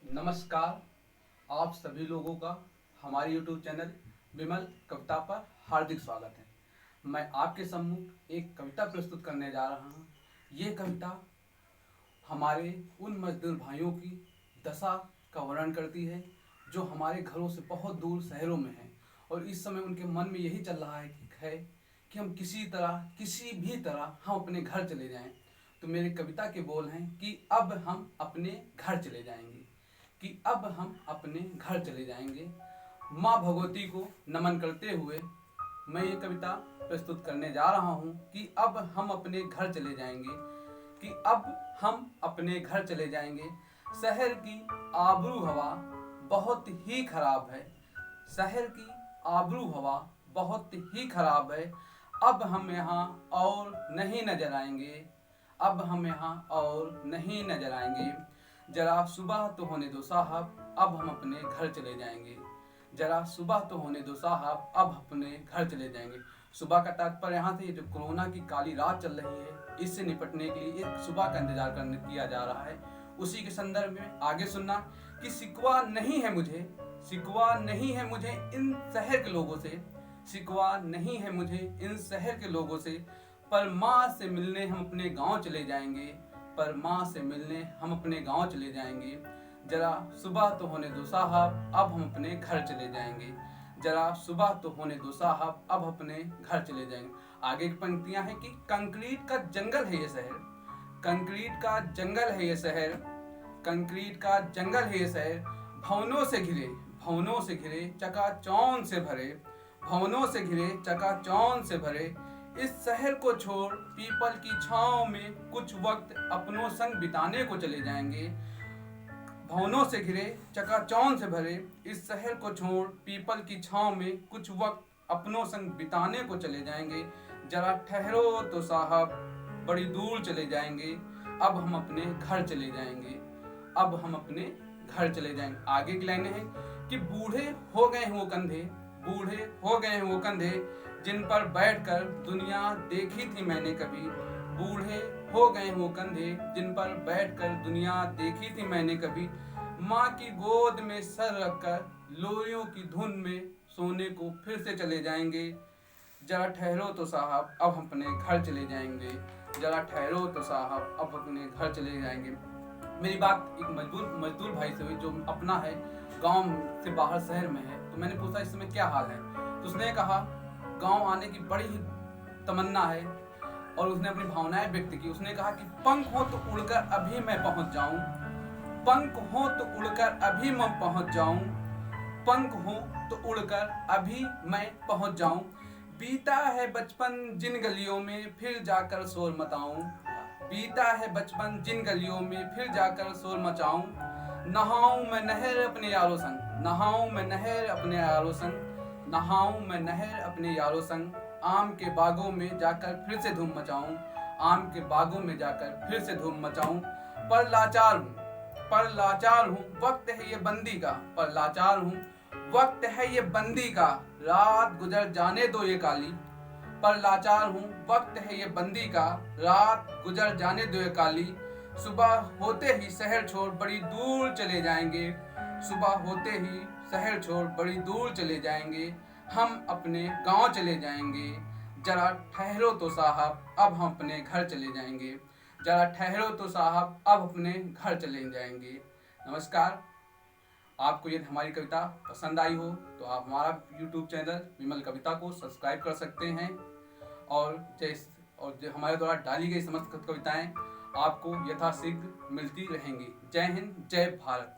नमस्कार। आप सभी लोगों का हमारे YouTube चैनल विमल कविता पर हार्दिक स्वागत है। मैं आपके सम्मुख एक कविता प्रस्तुत करने जा रहा हूँ। ये कविता हमारे उन मजदूर भाइयों की दशा का वर्णन करती है जो हमारे घरों से बहुत दूर शहरों में हैं और इस समय उनके मन में यही चल रहा है कि हम किसी भी तरह हम अपने घर चले जाएं। तो मेरी कविता के बोल हैं कि अब हम अपने घर चले जाएंगे, कि अब हम अपने घर चले जाएंगे। माँ भगवती को नमन करते हुए मैं ये कविता प्रस्तुत करने जा रहा हूँ कि अब हम अपने घर चले जाएंगे, कि अब हम अपने घर चले जाएंगे। शहर की आबरू हवा बहुत ही खराब है, शहर की आबरू हवा बहुत ही खराब है। अब हम यहाँ और नहीं नजर आएंगे, अब हम यहाँ और नहीं नजर आएंगे। जरा सुबह तो होने दो साहब, अब हम अपने घर चले जाएंगे। जरा सुबह तो होने दो साहब, अब अपने घर चले जाएंगे। सुबह का तात्पर्य यहाँ से जो कोरोना की काली रात चल रही है, इससे निपटने के लिए एक सुबह का इंतजार किया जा रहा है। उसी के संदर्भ में आगे सुनना कि शिकवा नहीं है मुझे, शिकवा नहीं है मुझे इन शहर के लोगों से, शिकवा नहीं है मुझे इन शहर के लोगों से। पर माँ से मिलने हम अपने गांव चले जाएंगे, पर माँ से मिलने हम अपने गांव चले जाएंगे। जरा सुबह तो होने दो साहब, अब हम अपने घर चले जाएंगे। जरा सुबह तो होने दो साहब, अब अपने घर चले जाएंगे। आगे की पंक्तियां हैं कि कंक्रीट का जंगल है ये शहर, कंक्रीट का जंगल है ये शहर, कंक्रीट का जंगल है ये शहर। भवनों से घिरे, भवनों से घिरे चकाचौंध से भरे, भवनों से घिरे चकाचौंध से भरे। इस शहर को छोड़ पीपल की छांव में कुछ वक्त अपनों संग बिताने को चले जाएंगे। भवनों से घिरे चकाचौंध से भरे, इस शहर को छोड़ पीपल की छांव में कुछ वक्त अपनों संग बिताने को चले जाएंगे। जरा ठहरो तो साहब, बड़ी दूर चले जाएंगे, अब हम अपने घर चले जाएंगे, अब हम अपने घर चले जाएंगे। आगे की लाइनें हैं कि बूढ़े हो गए हैं वो कंधे, बूढ़े हो गए हैं वो कंधे जिन पर बैठकर दुनिया देखी थी मैंने कभी। बूढ़े हो गए वो कंधे जिन पर बैठकर दुनिया देखी थी मैंने कभी। माँ की गोद में सर रखकर लोरियों की धुन में सोने को फिर से चले जाएंगे। जरा ठहरो तो साहब, अब हम अपने घर चले जाएंगे, जरा ठहरो तो साहब, अब अपने घर चले जाएंगे। मेरी बात एक मजदूर भाई से हुई जो अपना है, गांव से बाहर शहर में है। तो मैंने पूछा इस समय क्या हाल है, तो उसने कहा गांव आने की बड़ी ही तमन्ना है और उसने अपनी भावनाएं व्यक्त की। उसने कहा कि पंख हो तो उड़कर अभी मैं पहुंच जाऊं, पंख हो तो उड़कर अभी मैं पहुंच जाऊं, पंख हो तो उड़कर अभी मैं पहुंच जाऊं। बीता है बचपन जिन गलियों में फिर जाकर शोर मचाऊं, बीता है बचपन जिन गलियों में फिर जाकर शोर मचाऊं। नहाऊं मैं नहर अपने यारों संग, नहाऊं मैं नहर अपने यारों संग, नहाऊं मैं नहर अपने यारों संग। आम के बागों में जाकर फिर से धूम मचाऊं, आम के बागों में जाकर फिर से धूम मचाऊं। पर लाचार हूँ, पर लाचार हूँ, वक्त है ये बंदी का, पर लाचार हूँ, वक्त है ये बंदी का, रात गुजर जाने दो ये काली। पर लाचार हूँ, वक्त है ये बंदी का, रात गुजर जाने दो ये काली। सुबह होते ही शहर छोड़ बड़ी दूर चले जाएंगे, सुबह होते ही शहर छोड़ बड़ी दूर चले जाएंगे। हम अपने गांव चले जाएंगे। जरा ठहरो तो साहब, अब हम अपने घर चले जाएंगे, जरा ठहरो तो साहब, अब अपने घर चले जाएंगे। नमस्कार। आपको ये हमारी कविता पसंद आई हो तो आप हमारा YouTube चैनल विमल कविता को सब्सक्राइब कर सकते हैं और जो हमारे द्वारा डाली गई समस्त कविताएं आपको यथाशीघ्र मिलती रहेंगी। जय हिंद, जय भारत।